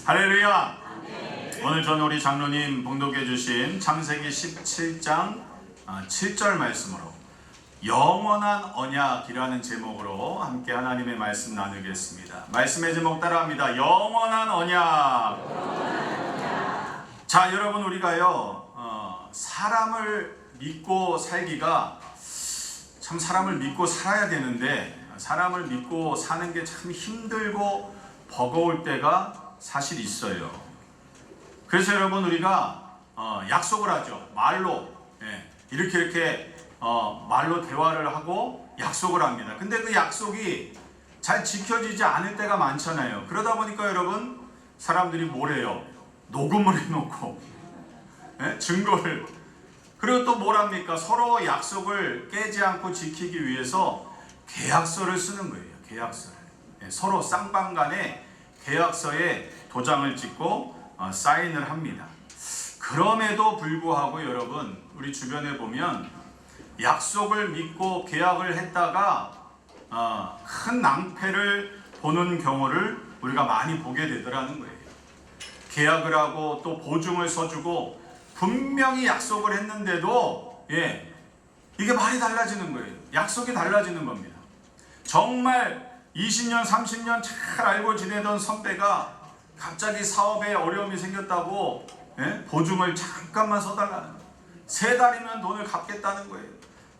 할렐루야. 오늘 저는 우리 장로님 봉독해 주신 창세기 17장 7절 말씀으로 영원한 언약이라는 제목으로 함께 하나님의 말씀 나누겠습니다. 말씀의 제목 따라합니다. 영원한 언약. 자, 여러분, 우리가요 사람을 믿고 살기가 참, 사람을 믿고 살아야 되는데 사람을 믿고 사는 게 참 힘들고 버거울 때가 사실 있어요. 그래서 여러분, 우리가 약속을 하죠. 말로 이렇게 말로 대화를 하고 약속을 합니다. 근데 그 약속이 잘 지켜지지 않을 때가 많잖아요. 그러다 보니까 여러분, 사람들이 뭐래요? 녹음을 해놓고 증거를, 그리고 또 뭐랍니까? 서로 약속을 깨지 않고 지키기 위해서 계약서를 쓰는 거예요. 계약서를. 서로 쌍방간에 계약서에 도장을 찍고 사인을 합니다. 그럼에도 불구하고 여러분, 우리 주변에 보면 약속을 믿고 계약을 했다가 큰 낭패를 보는 경우를 우리가 많이 보게 되더라는 거예요. 계약을 하고 또 보증을 서주고 분명히 약속을 했는데도 이게 말이 달라지는 거예요. 약속이 달라지는 겁니다. 정말 20년, 30년 잘 알고 지내던 선배가 갑자기 사업에 어려움이 생겼다고 보증을 잠깐만 서달라는 거예요. 3달이면 돈을 갚겠다는 거예요.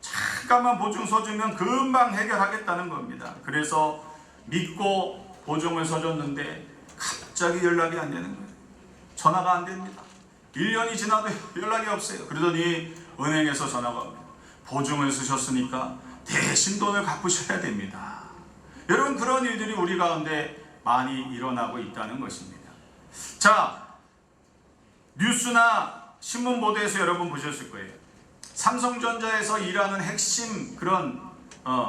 잠깐만 보증 서주면 금방 해결하겠다는 겁니다. 그래서 믿고 보증을 서줬는데 갑자기 연락이 안 되는 거예요. 전화가 안 됩니다. 1년이 지나도 연락이 없어요. 그러더니 은행에서 전화가 옵니다. 보증을 쓰셨으니까 대신 돈을 갚으셔야 됩니다. 여러분, 그런 일들이 우리 가운데 많이 일어나고 있다는 것입니다. 자, 뉴스나 신문 보도에서 여러분 보셨을 거예요. 삼성전자에서 일하는 핵심 그런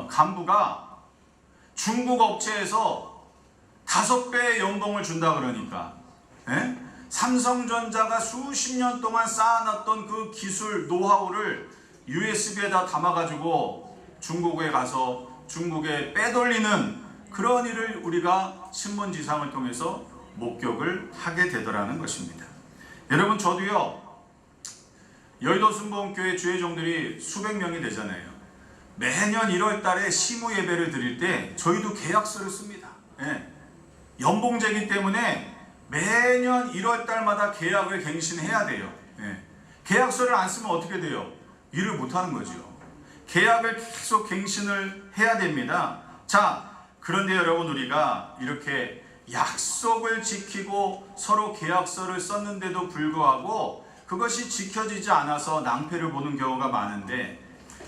간부가 중국 업체에서 5배의 연봉을 준다 그러니까 삼성전자가 수십 년 동안 쌓아놨던 그 기술 노하우를 USB에다 담아가지고 중국에 가서 중국에 빼돌리는 그런 일을 우리가 신문지상을 통해서 목격을 하게 되더라는 것입니다. 여러분, 저도요 여의도 순복음교회 주회종들이 수백 명이 되잖아요. 매년 1월 달에 시무 예배를 드릴 때 저희도 계약서를 씁니다. 연봉제이기 때문에 매년 1월 달마다 계약을 갱신해야 돼요. 계약서를 안 쓰면 어떻게 돼요? 일을 못하는 거죠. 계약을 계속 갱신을 해야 됩니다. 자, 그런데 여러분, 우리가 이렇게 약속을 지키고 서로 계약서를 썼는데도 불구하고 그것이 지켜지지 않아서 낭패를 보는 경우가 많은데,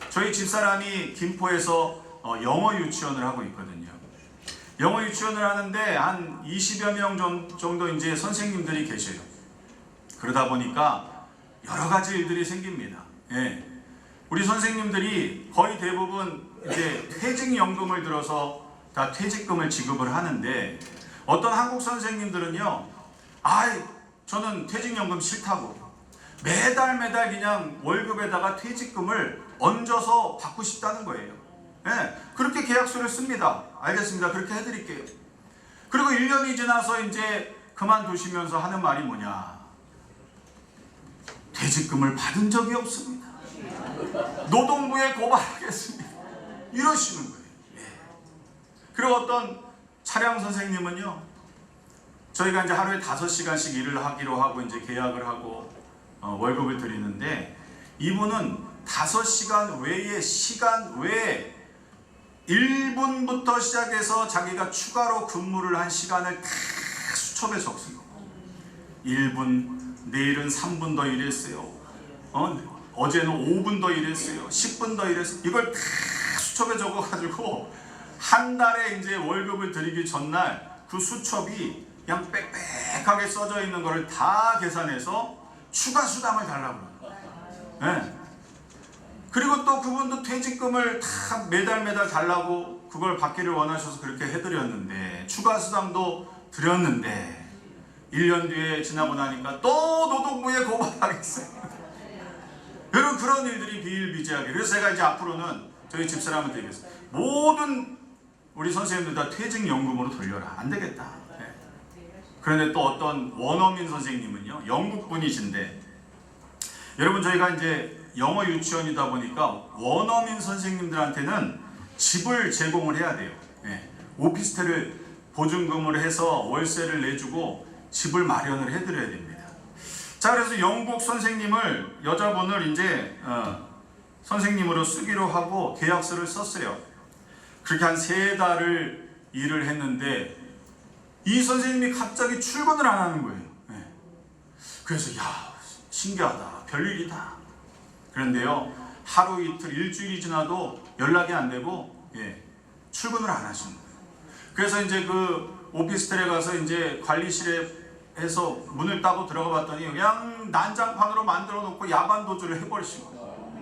저희 집사람이 김포에서 영어 유치원을 하고 있거든요. 영어 유치원을 하는데 한 20여 명 정도 이제 선생님들이 계셔요. 그러다 보니까 여러 가지 일들이 생깁니다. 우리 선생님들이 거의 대부분 이제 퇴직연금을 들어서 다 퇴직금을 지급을 하는데, 어떤 한국 선생님들은요, 저는 퇴직연금 싫다고 매달 그냥 월급에다가 퇴직금을 얹어서 받고 싶다는 거예요. 그렇게 계약서를 씁니다. 알겠습니다. 그렇게 해드릴게요. 그리고 1년이 지나서 이제 그만두시면서 하는 말이 뭐냐? 퇴직금을 받은 적이 없습니다. 노동부에 고발하겠습니다. 이러시는 거예요. 그리고 어떤 차량 선생님은요, 저희가 이제 하루에 5시간씩 일을 하기로 하고 이제 계약을 하고 월급을 드리는데, 이분은 5시간 외의 시간 외에 1분부터 시작해서 자기가 추가로 근무를 한 시간을 다 수첩에 적습니다. 1분, 내일은 3분 더 일했어요. 어제는 5분 더 일했어요. 10분 더 일했어요. 이걸 다 수첩에 적어가지고 한 달에 이제 월급을 드리기 전날 그 수첩이 그냥 빽빽하게 써져 있는 거를 다 계산해서 추가 수당을 달라고 그래요. 그리고 또 그분도 퇴직금을 다 매달 달라고 그걸 받기를 원하셔서 그렇게 해드렸는데, 추가 수당도 드렸는데 1년 뒤에 지나고 나니까 또 노동부에 고발하겠어요. 여러분, 그런 일들이 비일비재하게. 그래서 제가 이제 앞으로는 저희 집사람한테 얘기했어요. 모든 우리 선생님들 다 퇴직연금으로 돌려라. 안 되겠다. 그런데 또 어떤 원어민 선생님은요, 영국 분이신데, 여러분 저희가 이제 영어 유치원이다 보니까 원어민 선생님들한테는 집을 제공을 해야 돼요. 예. 오피스텔을 보증금을 해서 월세를 내주고 집을 마련을 해드려야 됩니다. 자, 그래서 영국 선생님을, 여자분을 이제 선생님으로 쓰기로 하고 계약서를 썼어요. 그렇게 한 3달을 일을 했는데 이 선생님이 갑자기 출근을 안 하는 거예요. 예. 그래서 야, 신기하다, 별일이다. 그런데요, 하루 이틀 일주일이 지나도 연락이 안 되고, 예, 출근을 안 하시는 거예요. 그래서 이제 그 오피스텔에 가서 이제 관리실에 해서 문을 따고 들어가 봤더니 그냥 난장판으로 만들어 놓고 야반 도주를 해버리신 거예요.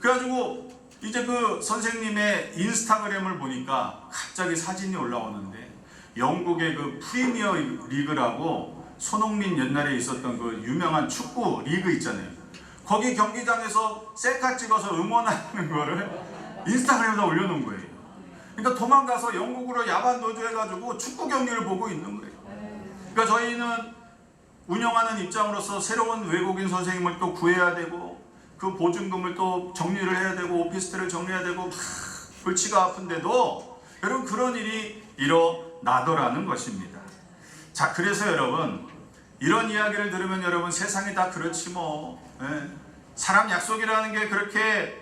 그래가지고 이제 그 선생님의 인스타그램을 보니까 갑자기 사진이 올라오는데, 영국의 그 프리미어 리그라고 손흥민 옛날에 있었던 그 유명한 축구 리그 있잖아요. 거기 경기장에서 셀카 찍어서 응원하는 거를 인스타그램에다 올려놓은 거예요. 그러니까 도망가서 영국으로 야반 도주해가지고 축구 경기를 보고 있는 거예요. 그러니까 저희는 운영하는 입장으로서 새로운 외국인 선생님을 또 구해야 되고, 그 보증금을 또 정리를 해야 되고, 오피스텔을 정리해야 되고, 막 골치가 아픈데도 여러분 그런 일이 일어나더라는 것입니다. 자, 그래서 여러분 이런 이야기를 들으면 여러분 세상이 다 그렇지 뭐, 예. 사람 약속이라는 게 그렇게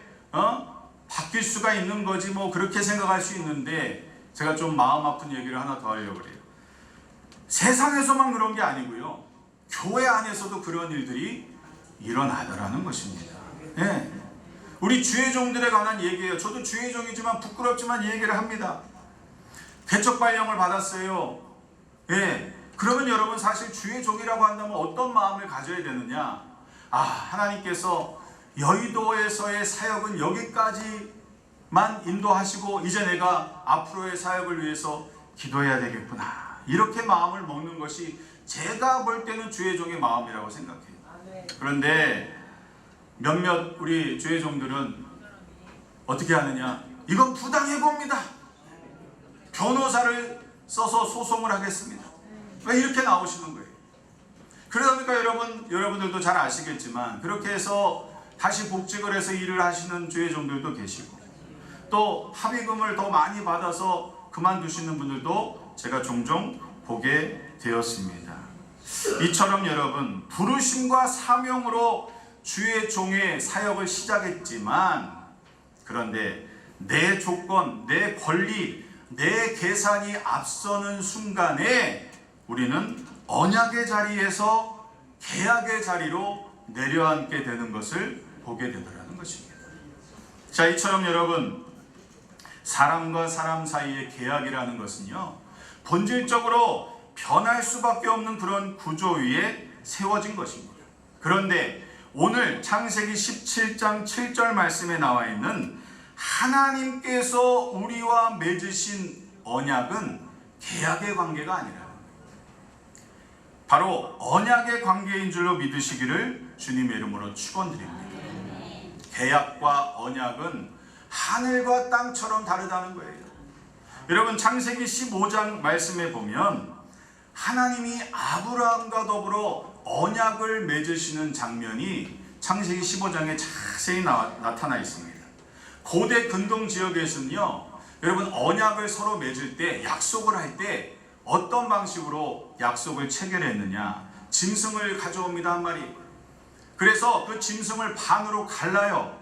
바뀔 수가 있는 거지 뭐, 그렇게 생각할 수 있는데, 제가 좀 마음 아픈 얘기를 하나 더 하려고 그래요. 세상에서만 그런 게 아니고요, 교회 안에서도 그런 일들이 일어나더라는 것입니다. 예. 우리 주의 종들에 관한 얘기예요. 저도 주의 종이지만 부끄럽지만 얘기를 합니다. 개척 발령을 받았어요. 예. 그러면 여러분 사실 주의 종이라고 한다면 어떤 마음을 가져야 되느냐? 아, 하나님께서 여의도에서의 사역은 여기까지만 인도하시고 이제 내가 앞으로의 사역을 위해서 기도해야 되겠구나, 이렇게 마음을 먹는 것이 제가 볼 때는 주의 종의 마음이라고 생각해요. 그런데 몇몇 우리 주의 종들은 어떻게 하느냐? 이건 부당해 봅니다. 변호사를 써서 소송을 하겠습니다. 이렇게 나오시는 거예요. 그러다 보니까 여러분들도 잘 아시겠지만 그렇게 해서 다시 복직을 해서 일을 하시는 주의 종들도 계시고, 또 합의금을 더 많이 받아서 그만두시는 분들도 제가 종종 보게 되었습니다. 이처럼 여러분 부르심과 사명으로 주의 종의 사역을 시작했지만, 그런데 내 조건, 내 권리, 내 계산이 앞서는 순간에 우리는 언약의 자리에서 계약의 자리로 내려앉게 되는 것을 보게 되더라는 것입니다. 자, 이처럼 여러분 사람과 사람 사이의 계약이라는 것은요, 본질적으로 변할 수밖에 없는 그런 구조 위에 세워진 것입니다. 그런데 오늘 창세기 17장 7절 말씀에 나와 있는 하나님께서 우리와 맺으신 언약은 계약의 관계가 아니라 바로 언약의 관계인 줄로 믿으시기를 주님의 이름으로 축원드립니다. 계약과 언약은 하늘과 땅처럼 다르다는 거예요. 여러분 창세기 15장 말씀에 보면 하나님이 아브라함과 더불어 언약을 맺으시는 장면이 창세기 15장에 자세히 나타나 있습니다. 고대 근동 지역에서는요, 여러분 언약을 서로 맺을 때, 약속을 할 때 어떤 방식으로 약속을 체결했느냐? 짐승을 가져옵니다, 한 마리. 그래서 그 짐승을 반으로 갈라요.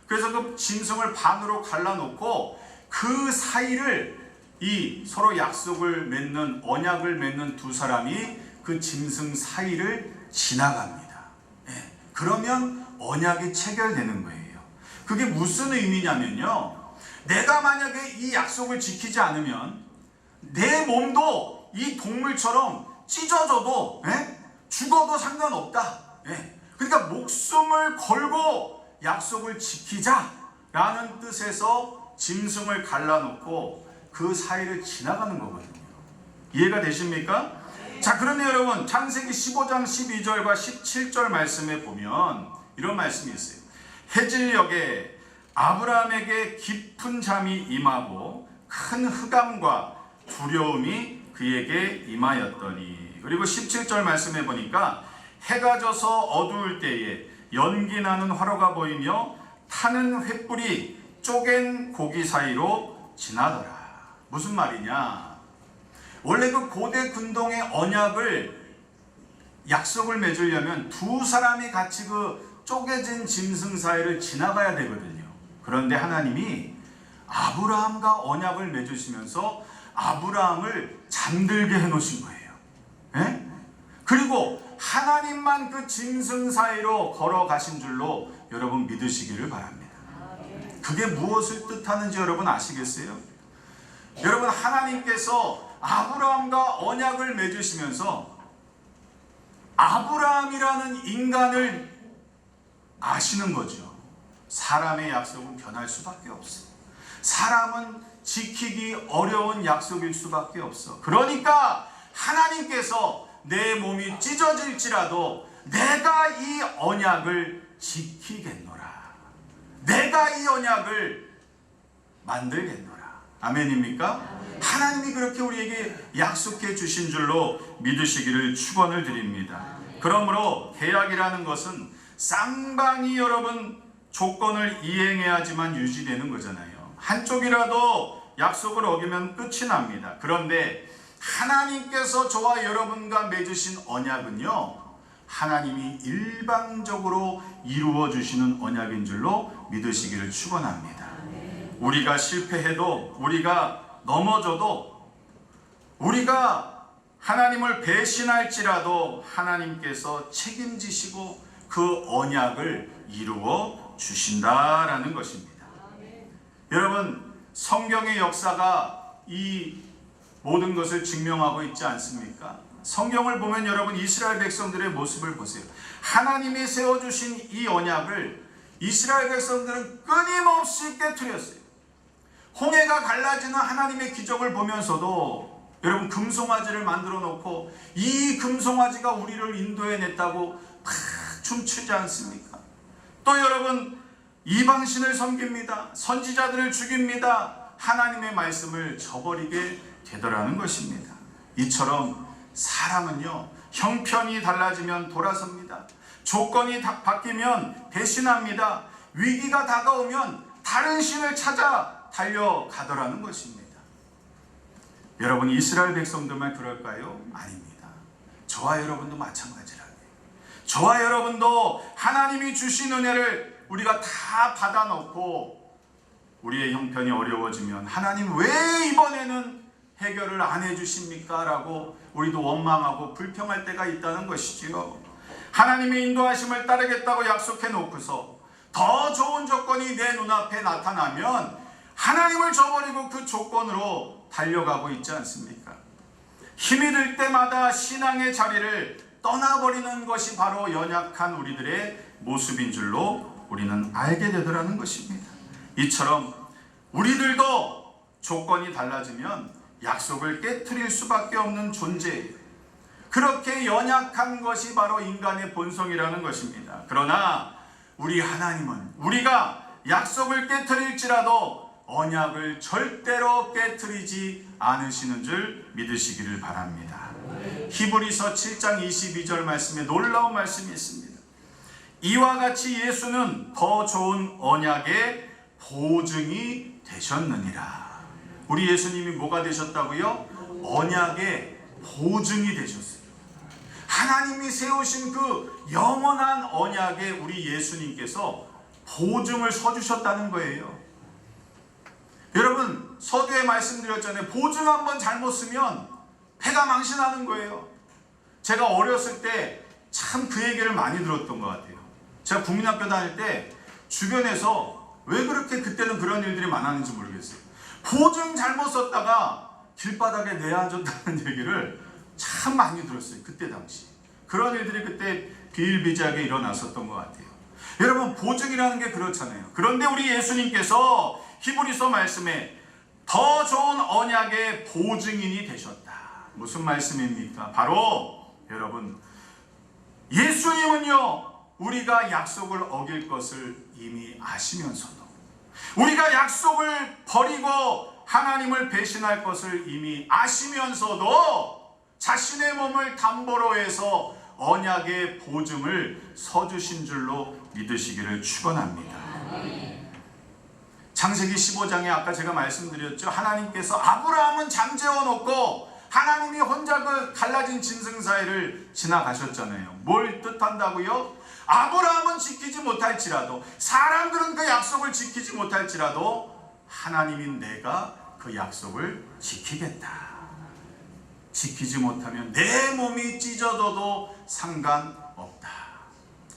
그래서 그 짐승을 반으로 갈라놓고 그 사이를 이 서로 약속을 맺는, 언약을 맺는 두 사람이 그 짐승 사이를 지나갑니다. 예. 그러면 언약이 체결되는 거예요. 그게 무슨 의미냐면요, 내가 만약에 이 약속을 지키지 않으면 내 몸도 이 동물처럼 찢어져도, 예? 죽어도 상관없다. 예. 그러니까 목숨을 걸고 약속을 지키자라는 뜻에서 짐승을 갈라놓고 그 사이를 지나가는 거거든요. 이해가 되십니까? 자, 그런데 여러분 창세기 15장 12절과 17절 말씀에 보면 이런 말씀이 있어요. 해질녘에 아브라함에게 깊은 잠이 임하고 큰 흑암과 두려움이 그에게 임하였더니, 그리고 17절 말씀해 보니까 해가 져서 어두울 때에 연기 나는 화로가 보이며 타는 횃불이 쪼갠 고기 사이로 지나더라. 무슨 말이냐? 원래 그 고대 군동의 언약을 약속을 맺으려면 두 사람이 같이 그 쪼개진 짐승 사이를 지나가야 되거든요. 그런데 하나님이 아브라함과 언약을 맺으시면서 아브라함을 잠들게 해놓으신 거예요. 예? 그리고 하나님만 그 짐승 사이로 걸어가신 줄로 여러분 믿으시기를 바랍니다. 그게 무엇을 뜻하는지 여러분 아시겠어요? 여러분, 하나님께서 아브라함과 언약을 맺으시면서 아브라함이라는 인간을 아시는 거죠. 사람의 약속은 변할 수밖에 없어. 사람은 지키기 어려운 약속일 수밖에 없어. 그러니까 하나님께서 내 몸이 찢어질지라도 내가 이 언약을 지키겠노라. 내가 이 언약을 만들겠노라. 아멘입니까? 하나님이 그렇게 우리에게 약속해 주신 줄로 믿으시기를 축원을 드립니다. 그러므로 계약이라는 것은 쌍방이 여러분 조건을 이행해야지만 유지되는 거잖아요. 한쪽이라도 약속을 어기면 끝이 납니다. 그런데 하나님께서 저와 여러분과 맺으신 언약은요, 하나님이 일방적으로 이루어 주시는 언약인 줄로 믿으시기를 축원합니다. 우리가 실패해도, 우리가 넘어져도, 우리가 하나님을 배신할지라도 하나님께서 책임지시고 그 언약을 이루어 주신다라는 것입니다. 여러분, 성경의 역사가 이 모든 것을 증명하고 있지 않습니까? 성경을 보면 여러분 이스라엘 백성들의 모습을 보세요. 하나님이 세워주신 이 언약을 이스라엘 백성들은 끊임없이 깨트렸어요. 홍해가 갈라지는 하나님의 기적을 보면서도 여러분 금송아지를 만들어 놓고 이 금송아지가 우리를 인도해냈다고 막 춤추지 않습니까? 또 여러분 이방신을 섬깁니다. 선지자들을 죽입니다. 하나님의 말씀을 저버리게 되더라는 것입니다. 이처럼 사람은요, 형편이 달라지면 돌아섭니다. 조건이 바뀌면 배신합니다. 위기가 다가오면 다른 신을 찾아 달려가더라는 것입니다. 여러분, 이스라엘 백성들만 그럴까요? 아닙니다. 저와 여러분도 마찬가지라고요. 저와 여러분도 하나님이 주신 은혜를 우리가 다 받아놓고 우리의 형편이 어려워지면 하나님 왜 이번에는 해결을 안 해주십니까? 라고 우리도 원망하고 불평할 때가 있다는 것이지요. 하나님의 인도하심을 따르겠다고 약속해 놓고서 더 좋은 조건이 내 눈앞에 나타나면 하나님을 저버리고 그 조건으로 달려가고 있지 않습니까? 힘이 들 때마다 신앙의 자리를 떠나버리는 것이 바로 연약한 우리들의 모습인 줄로 우리는 알게 되더라는 것입니다. 이처럼 우리들도 조건이 달라지면 약속을 깨트릴 수밖에 없는 존재예요. 그렇게 연약한 것이 바로 인간의 본성이라는 것입니다. 그러나 우리 하나님은 우리가 약속을 깨트릴지라도 언약을 절대로 깨트리지 않으시는 줄 믿으시기를 바랍니다. 히브리서 7장 22절 말씀에 놀라운 말씀이 있습니다. 이와 같이 예수는 더 좋은 언약의 보증이 되셨느니라. 우리 예수님이 뭐가 되셨다고요? 언약의 보증이 되셨어요. 하나님이 세우신 그 영원한 언약에 우리 예수님께서 보증을 서주셨다는 거예요. 여러분, 서두에 말씀드렸잖아요. 보증 한번 잘못 쓰면 패가 망신하는 거예요. 제가 어렸을 때 참 그 얘기를 많이 들었던 것 같아요. 제가 국민학교 다닐 때 주변에서 왜 그렇게 그때는 그런 일들이 많았는지 모르겠어요. 보증 잘못 썼다가 길바닥에 내앉았다는 얘기를 참 많이 들었어요. 그때 당시. 그런 일들이 그때 비일비재하게 일어났었던 것 같아요. 여러분, 보증이라는 게 그렇잖아요. 그런데 우리 예수님께서 히브리서 말씀에 더 좋은 언약의 보증인이 되셨다. 무슨 말씀입니까? 바로 여러분, 예수님은요, 우리가 약속을 어길 것을 이미 아시면서도, 우리가 약속을 버리고 하나님을 배신할 것을 이미 아시면서도 자신의 몸을 담보로 해서 언약의 보증을 서주신 줄로 믿으시기를 축원합니다. 창세기 15장에 아까 제가 말씀드렸죠. 하나님께서 아브라함은 잠재워 놓고 하나님이 혼자 그 갈라진 짐승 사이를 지나가셨잖아요. 뭘 뜻한다고요? 아브라함은 지키지 못할지라도, 사람들은 그 약속을 지키지 못할지라도 하나님인 내가 그 약속을 지키겠다. 지키지 못하면 내 몸이 찢어져도 상관없다.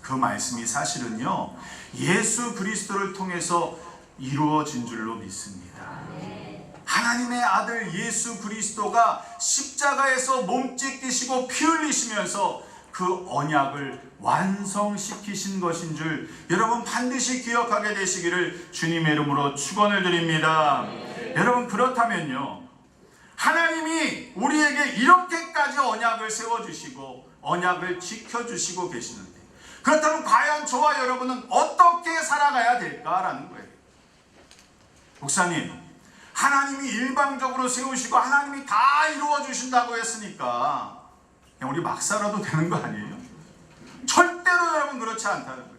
그 말씀이 사실은요, 예수 그리스도를 통해서 이루어진 줄로 믿습니다. 하나님의 아들 예수 그리스도가 십자가에서 몸짓 뛰시고 피 흘리시면서 그 언약을 완성시키신 것인 줄 여러분 반드시 기억하게 되시기를 주님의 이름으로 축원을 드립니다. 여러분, 그렇다면요, 하나님이 우리에게 이렇게까지 언약을 세워주시고 언약을 지켜주시고 계시는데, 그렇다면 과연 저와 여러분은 어떻게 살아가야 될까라는 거예요. 목사님, 하나님이 일방적으로 세우시고 하나님이 다 이루어 주신다고 했으니까 그냥 우리 막 살아도 되는 거 아니에요? 절대로 여러분 그렇지 않다는 거예요.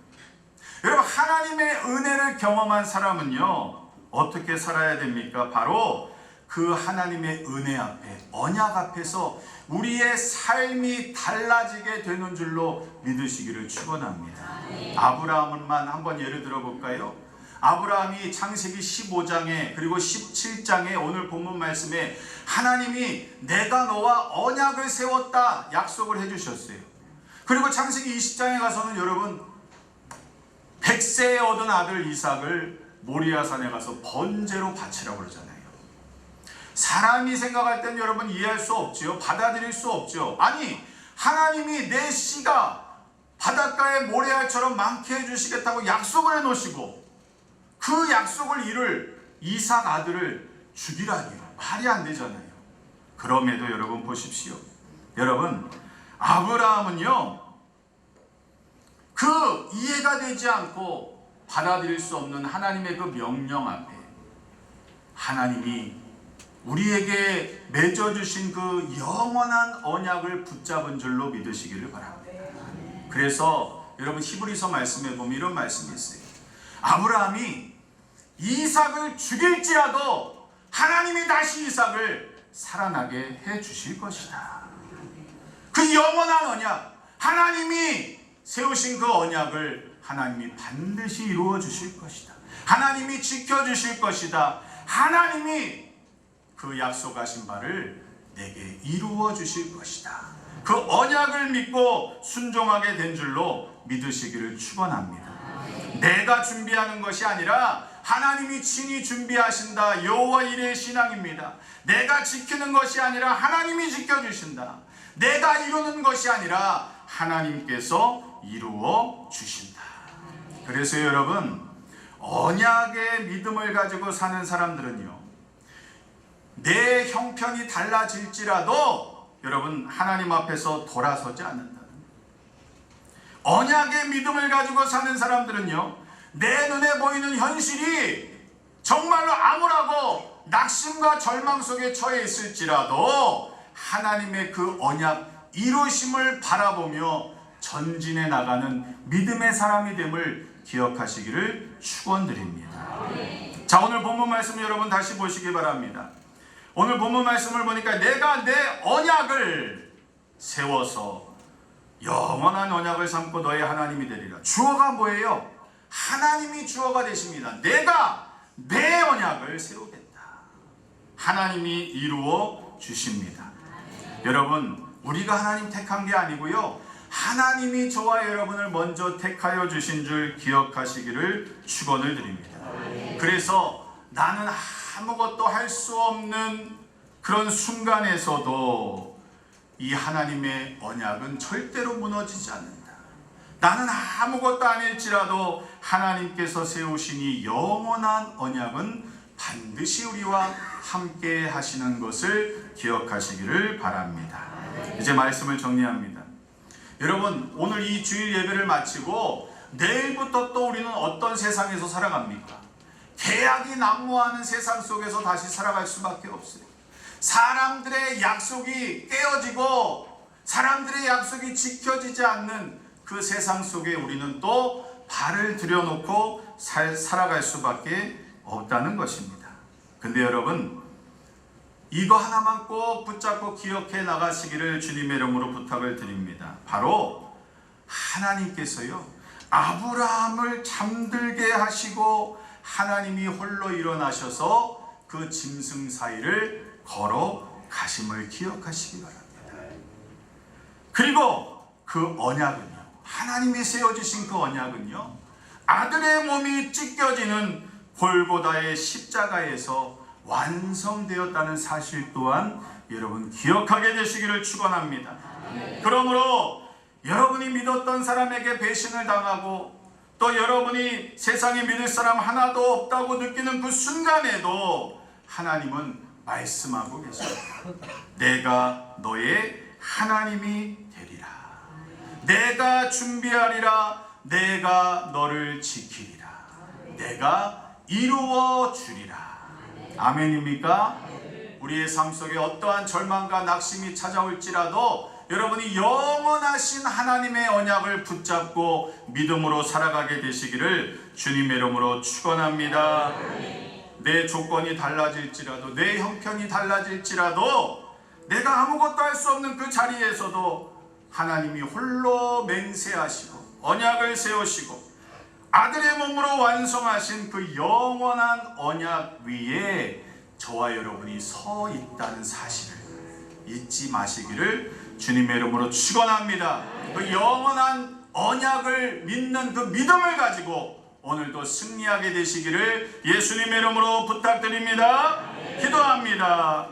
여러분, 하나님의 은혜를 경험한 사람은요 어떻게 살아야 됩니까? 바로 그 하나님의 은혜 앞에, 언약 앞에서 우리의 삶이 달라지게 되는 줄로 믿으시기를 축원합니다. 아브라함만 한번 예를 들어볼까요? 아브라함이 창세기 15장에 그리고 17장에 오늘 본문 말씀에 하나님이 내가 너와 언약을 세웠다 약속을 해주셨어요. 그리고 창세기 20장에 가서는 여러분 100세에 얻은 아들 이삭을 모리아산에 가서 번제로 바치라고 그러잖아요. 사람이 생각할 땐 여러분 이해할 수 없지요. 받아들일 수 없죠. 아니, 하나님이 내 씨가 바닷가의 모래알처럼 많게 해주시겠다고 약속을 해놓으시고 그 약속을 이룰 이삭 아들을 죽이라니요. 말이 안 되잖아요. 그럼에도 여러분 보십시오. 여러분, 아브라함은요 그 이해가 되지 않고 받아들일 수 없는 하나님의 그 명령 앞에 하나님이 우리에게 맺어주신 그 영원한 언약을 붙잡은 줄로 믿으시기를 바랍니다. 그래서 여러분 히브리서 말씀에 보면 이런 말씀이 있어요. 아브라함이 이삭을 죽일지라도 하나님이 다시 이삭을 살아나게 해 주실 것이다. 그 영원한 언약, 하나님이 세우신 그 언약을 하나님이 반드시 이루어 주실 것이다. 하나님이 지켜 주실 것이다. 하나님이 그 약속하신 바를 내게 이루어 주실 것이다. 그 언약을 믿고 순종하게 된 줄로 믿으시기를 축원합니다. 내가 준비하는 것이 아니라 하나님이 친히 준비하신다. 여호와 이레의 신앙입니다. 내가 지키는 것이 아니라 하나님이 지켜주신다. 내가 이루는 것이 아니라 하나님께서 이루어 주신다. 그래서 여러분, 언약의 믿음을 가지고 사는 사람들은요, 내 형편이 달라질지라도 여러분 하나님 앞에서 돌아서지 않는다는 거예요. 언약의 믿음을 가지고 사는 사람들은요, 내 눈에 보이는 현실이 정말로 암울하고 낙심과 절망 속에 처해 있을지라도 하나님의 그 언약 이루심을 바라보며 전진해 나가는 믿음의 사람이 됨을 기억하시기를 축원드립니다. 자, 오늘 본문 말씀 여러분 다시 보시기 바랍니다. 오늘 본문 말씀을 보니까 내가 내 언약을 세워서 영원한 언약을 삼고 너의 하나님이 되리라. 주어가 뭐예요? 하나님이 주어가 되십니다. 내가 내 언약을 세우겠다. 하나님이 이루어 주십니다. 여러분, 우리가 하나님 택한 게 아니고요, 하나님이 저와 여러분을 먼저 택하여 주신 줄 기억하시기를 축원을 드립니다. 그래서 나는 아무것도 할 수 없는 그런 순간에서도 이 하나님의 언약은 절대로 무너지지 않는다. 나는 아무것도 아닐지라도 하나님께서 세우신 이 영원한 언약은 반드시 우리와 함께 하시는 것을 기억하시기를 바랍니다. 이제 말씀을 정리합니다. 여러분, 오늘 이 주일 예배를 마치고 내일부터 또 우리는 어떤 세상에서 살아갑니까? 계약이 난무하는 세상 속에서 다시 살아갈 수밖에 없어요. 사람들의 약속이 깨어지고 사람들의 약속이 지켜지지 않는 그 세상 속에 우리는 또 발을 들여놓고 살아갈 수밖에 없다는 것입니다. 근데 여러분, 이거 하나만 꼭 붙잡고 기억해 나가시기를 주님의 이름으로 부탁을 드립니다. 바로 하나님께서요, 아브라함을 잠들게 하시고 하나님이 홀로 일어나셔서 그 짐승 사이를 걸어가심을 기억하시기 바랍니다. 그리고 그 언약은요, 하나님이 세워주신 그 언약은요, 아들의 몸이 찢겨지는 골고다의 십자가에서 완성되었다는 사실 또한 여러분 기억하게 되시기를 축원합니다. 그러므로 여러분이 믿었던 사람에게 배신을 당하고 또 여러분이 세상에 믿을 사람 하나도 없다고 느끼는 그 순간에도 하나님은 말씀하고 계십니다. 내가 너의 하나님이 되리라. 내가 준비하리라. 내가 너를 지키리라. 내가 이루어 주리라. 아멘입니까? 우리의 삶 속에 어떠한 절망과 낙심이 찾아올지라도 여러분이 영원하신 하나님의 언약을 붙잡고 믿음으로 살아가게 되시기를 주님의 이름으로 축원합니다. 내 조건이 달라질지라도, 내 형편이 달라질지라도, 내가 아무것도 할 수 없는 그 자리에서도 하나님이 홀로 맹세하시고 언약을 세우시고 아들의 몸으로 완성하신 그 영원한 언약 위에 저와 여러분이 서 있다는 사실을 잊지 마시기를 주님의 이름으로 축원합니다. 그 영원한 언약을 믿는 그 믿음을 가지고 오늘도 승리하게 되시기를 예수님의 이름으로 부탁드립니다. 기도합니다.